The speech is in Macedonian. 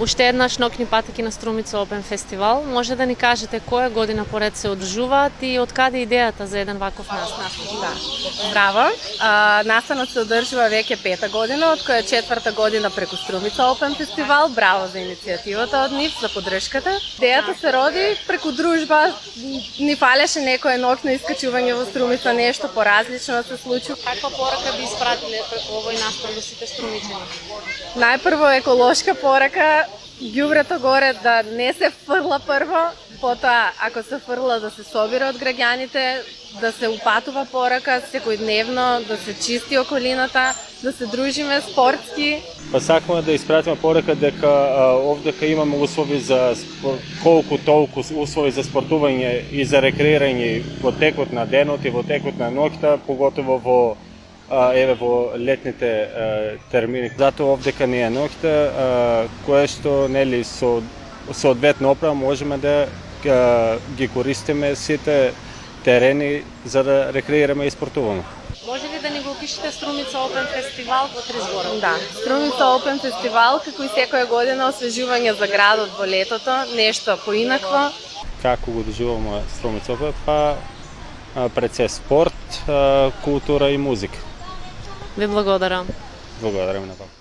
Уште еднаш ноќни патеки на Струмица Опен фестивал. Може да ни кажете која година поред се одржуваат и од каде идејата за еден ваков настан? Да. Браво! Настанот се одржува веќе 5-та година, од која 4-та година преку Струмица Опен фестивал. Браво за иницијативата од нив, за поддршката. Идејата се роди преку дружба. Ни фалеше некое ноќно искачување во Струмица, нешто поразлично да се случи. Каква порака би испратиле преку овој настан до сите струмичани? Најпрво еколошка порака, ѓубрето горе да не се фрла прво, потоа ако се фрла да се собира од граѓаните, да се упатува порака секојдневно, да се чисти околината, да се дружиме спортски. Па сакаме да испратиме порака дека овдека имаме услови за колку толку услови за спортување и за рекреирање во текот на денот и во текот на ноќта, поготово во летните термини. Затоа овдека не е ноќта, кое што нели со соодветна оправа можеме да ги користиме сите терени за да рекреираме и спортуваме. Може ли да ни го опишете Струмица Опен фестивал во 3 зборови? Да, Струмица Опен фестивал, како и секоја година освежување за градот во летото, нешто поинакво. Како го доживуваме Струмица Опен? Па пред се спорт, култура и музика. Ви благодарам. Благодарам на вас.